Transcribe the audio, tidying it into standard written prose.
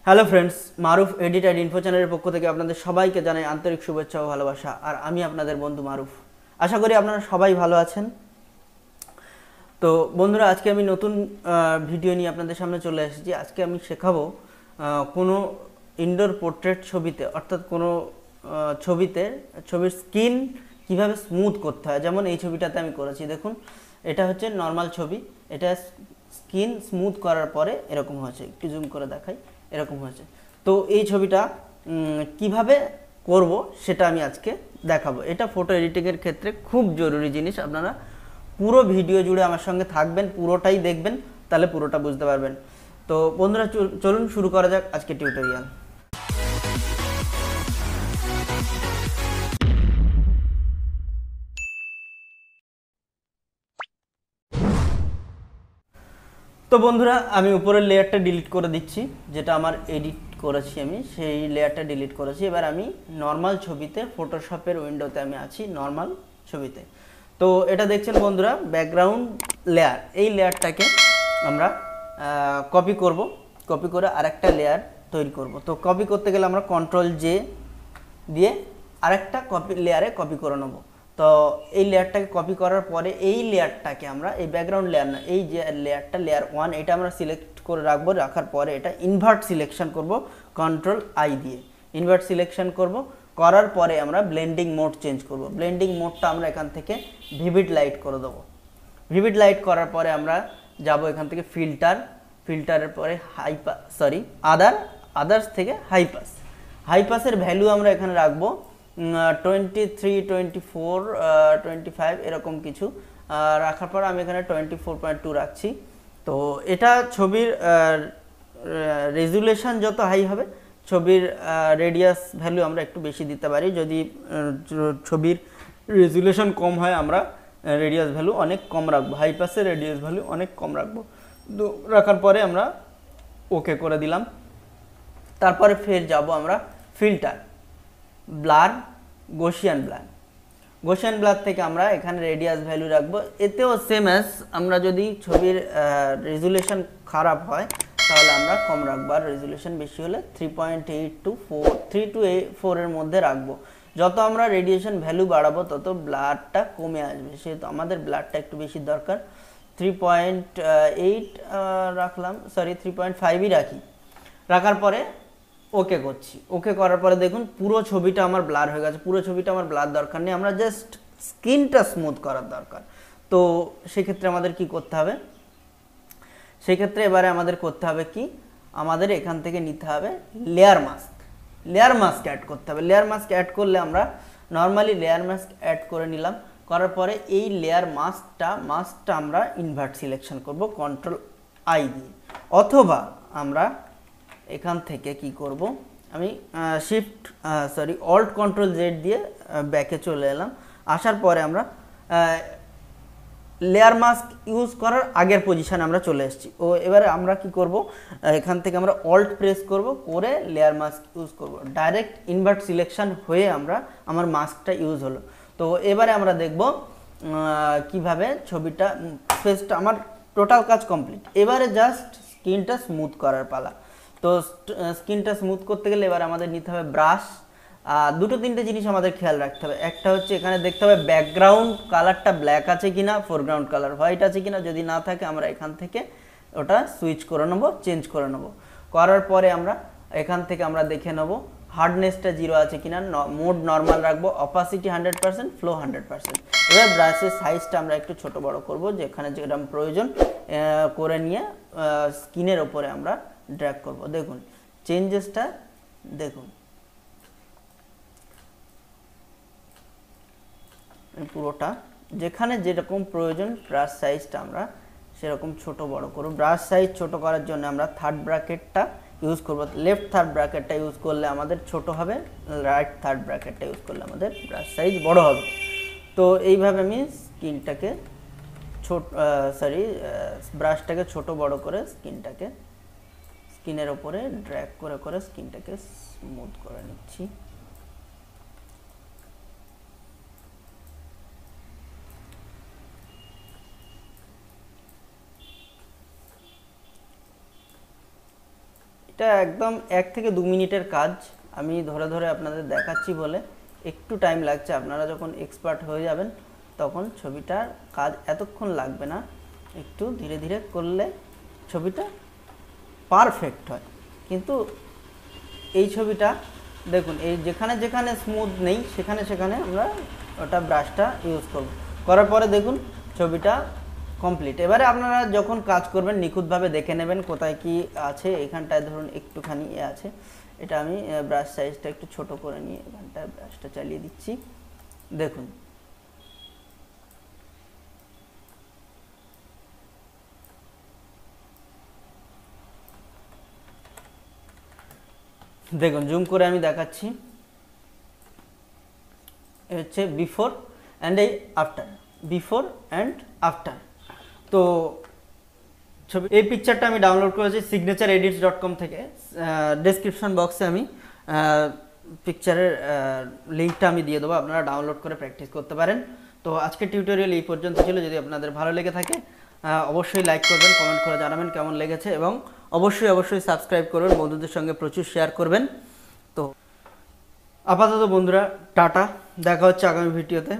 Hello friends, Maruf edit and info চ্যানেলের পক্ষ থেকে আপনাদের সবাইকে জানাই আন্তরিক শুভেচ্ছা ও ভালোবাসা। আর আমি আপনাদের বন্ধু মারুফ। আশা করি আপনারা সবাই ভালো আছেন। তো বন্ধুরা, আজকে আমি নতুন ভিডিও নিয়ে আপনাদের সামনে চলে এসেছি। আজকে আমি শেখাবো কোনো ইনডোর পোর্ট্রেট ছবিতে, অর্থাৎ কোনো ছবির স্কিন কিভাবে স্মুথ করতে হয়। যেমন এই ছবিটাতে আমি করেছি, দেখুন এটা হচ্ছে নর্মাল ছবি। এটা স্কিন স্মুথ করার পরে এরকম হয়েছে, একটু জুম করে দেখাই, এরকম হয়েছে। তো এই ছবিটা কিভাবে করব সেটা আমি আজকে দেখাবো। এটা ফটো এডিটিংয়ের ক্ষেত্রে খুব জরুরি জিনিস। আপনারা পুরো ভিডিও জুড়ে আমার সঙ্গে থাকবেন, পুরোটাই দেখবেন, তাহলে পুরোটা বুঝতে পারবেন। তো বন্ধুরা, চলুন শুরু করা যাক আজকে টিউটোরিয়াল। তো বন্ধুরা, আমি উপরের লেয়ারটা ডিলিট করে দিচ্ছি, যেটা আমার এডিট করেছি, আমি সেই লেয়ারটা ডিলিট করেছি। এবার আমি নর্মাল ছবিতে, ফটোশপের উইন্ডোতে আমি আছি, নর্মাল ছবিতে। তো এটা দেখছেন বন্ধুরা, ব্যাকগ্রাউন্ড লেয়ার। এই লেয়ারটাকে আমরা কপি করব, কপি করে আরেকটা লেয়ার তৈরি করব। তো কপি করতে গেলে আমরা কন্ট্রোল জে দিয়ে আরেকটা লেয়ারে কপি করে নেব। তো এই লেয়ারটাকে কপি করার পরে এই লেয়ারটাকে আমরা, এই ব্যাকগ্রাউন্ড লেয়ার না, এই যে লেয়ারটা, লেয়ার 1, এটা আমরা সিলেক্ট করে রাখবো। রাখার পরে এটা ইনভার্ট সিলেকশন করব কন্ট্রোল আই দিয়ে। ইনভার্ট সিলেকশন করব, করার পরে আমরা ব্লেন্ডিং মোড চেঞ্জ করব। ব্লেন্ডিং মোডটা আমরা এখান থেকে ভিভিড লাইট করে দেবো। ভিভিড লাইট করার পরে আমরা যাব এখান থেকে ফিল্টারের পরে আদার্স থেকে হাইপাসের ভ্যালু আমরা এখানে রাখবো 23, 24, 25 এরকম কিছু। রাখার পর আমি এখানে 24.2 রাখছি। তো এটা ছবির রেজুলেশন যত হাই হবে, ছবির রেডিয়াস ভ্যালু আমরা একটু বেশি দিতে পারি। যদি ছবির রেজুলেশন কম হয়, আমরা রেডিয়াস ভ্যালু অনেক কম রাখবো, হাইপাসের রেডিয়াস ভ্যালু অনেক কম রাখবো। তো রাখার পরে আমরা ওকে করে দিলাম। তারপরে ফের যাব আমরা ফিল্টার, ব্লার, গসিয়ান ব্লার থেকে আমরা এখানে রেডিয়াস ভ্যালু রাখবো। এতেও সেম অ্যাজ, আমরা যদি ছবির রেজুলেশন খারাপ হয় তাহলে আমরা কম রাখবো, আর রেজুলেশন বেশি হলে 3.8 to 4, 3 to 4 এর মধ্যে রাখবো। যত আমরা রেডিয়েশন ভ্যালু বাড়াবো তত ব্লারটা কমে আসবে, সেহেতু আমাদের ব্লারটা একটু বেশি দরকার। 3.8 রাখলাম, 3.5ই রাখি। রাখার পরে ওকে করছি। ওকে করার পরে দেখুন পুরো ছবিটা আমার ব্লার হয়ে গেছে। পুরো ছবিটা আমার ব্লার দরকার নেই, আমরা জাস্ট স্কিনটা স্মুথ করার দরকার। তো সেক্ষেত্রে আমাদের কি করতে হবে? সেক্ষেত্রে এবারে আমাদের করতে হবে কি, আমাদের এখান থেকে নিতে হবে লেয়ার মাস্ক অ্যাড করতে হবে। লেয়ার মাস্ক অ্যাড করলে আমরা নর্মালি লেয়ার মাস্ক অ্যাড করে নিলাম। করার পরে এই লেয়ার মাস্কটা আমরা ইনভার্ট সিলেকশন করব কন্ট্রোল আই দিয়ে, অথবা আমরা এখান থেকে কি করব, আমি অল্ট কন্ট্রোল জেড দিয়ে ব্যাকে চলে এলাম। আসার পরে আমরা লেয়ার মাস্ক ইউজ করার আগের পজিশানে আমরা চলে এসেছি। ও এবারে আমরা কি করব, এখান থেকে আমরা অল্ট প্রেস করব, করে লেয়ার মাস্ক ইউজ করব। ডাইরেক্ট ইনভার্ট সিলেকশন হয়ে আমার মাস্কটা ইউজ হলো। তো এবারে আমরা দেখব কিভাবে ছবিটা, ফেসটা, আমার টোটাল কাজ কমপ্লিট। এবারে জাস্ট স্কিনটা স্মুথ করার পালা। তো স্কিনটা স্মুথ করতে গেলে এবার আমাদের নিতে হবে ব্রাশ। দুটো তিনটে জিনিস আমাদের খেয়াল রাখতে হবে। একটা হচ্ছে এখানে দেখতে হবে ব্যাকগ্রাউন্ড কালারটা ব্ল্যাক আছে কিনা, ফোরগ্রাউন্ড কালার হোয়াইট আছে কিনা। যদি না থাকে আমরা এখান থেকে ওটা সুইচ করে নেবো, চেঞ্জ করে নেবো। করার পরে আমরা এখান থেকে আমরা দেখে নেবো হার্ডনেসটা 0 আছে কিনা, মোড নর্মাল রাখবো, অপাসিটি 100%, ফ্লো 100%। এবার ব্রাশের সাইজটা আমরা একটু ছোট বড় করব, যেখানে যেরকম প্রয়োজন করে নিয়ে স্কিনের ওপরে আমরা ড্র্যাগ করব। দেখুন চেঞ্জেসটা, দেখুন পুরোটা যেখানে যেরকম প্রয়োজন ব্রাশ সাইজটা আমরা সেরকম ছোট বড় করব। ব্রাশ সাইজ ছোট করার জন্য আমরা থার্ড ব্র্যাকেটটা ইউজ করব। লেফট থার্ড ব্র্যাকেটটা ইউজ করলে আমাদের ছোট হবে, রাইট থার্ড ব্র্যাকেটটা ইউজ করলে আমাদের ব্রাশ সাইজ বড় হবে। তো এইভাবে আমি স্কিনটাকে ব্রাশটাকে ছোট বড় করে স্কিনের ওপরে ড্র্যাগ করে করে স্কিনটাকে স্মুথ করে নিচ্ছি। এটা একদম 1 থেকে 2 মিনিটের কাজ। আমি ধরে ধরে আপনাদের দেখাচ্ছি বলে একটু টাইম লাগছে। আপনারা যখন এক্সপার্ট হয়ে যাবেন তখন ছবিটার কাজ এতক্ষণ লাগবে না, একটু ধীরে ধীরে করলে ছবিটা পারফেক্ট হয়। কিন্তু এই ছবিটা দেখুন, এই যেখানে যেখানে স্মুথ নেই সেখানে সেখানে আমরা ওটা ব্রাশটা ইউজ করব। করার পরে দেখুন ছবিটা কমপ্লিট। এবারে আপনারা যখন কাজ করবেন নিখুঁতভাবে দেখে নেবেন কোথায় কি আছে। এখানটায় ধরুন একটুখানি আছে, এটা আমি ব্রাশ সাইজটা একটু ছোট করে নিয়ে এখানটায় ব্রাশটা চালিয়ে দিচ্ছি। দেখুন দেখুন জুম করে আমি দেখাচ্ছি, হচ্ছে বিফোর অ্যান্ড এই আফটার, বিফোর অ্যান্ড আফটার। তো ছবি এই পিকচারটা আমি ডাউনলোড করেছি signature-edits.com থেকে। ডেসক্রিপশন বক্সে আমি পিকচারের লিঙ্কটা আমি দিয়ে দেবো, আপনারা ডাউনলোড করে প্র্যাকটিস করতে পারেন। তো আজকের টিউটোরিয়াল এই পর্যন্ত ছিল। যদি আপনাদের ভালো লেগে থাকে অবশ্যই লাইক করবেন, কমেন্ট করে জানাবেন কেমন লেগেছে, এবং অবশ্যই সাবস্ক্রাইব করবেন, বন্ধুদের সঙ্গে প্রচুর শেয়ার করবেন। তো আপাতত বন্ধুরা টাটা, দেখা হচ্ছে আগামী ভিডিওতে।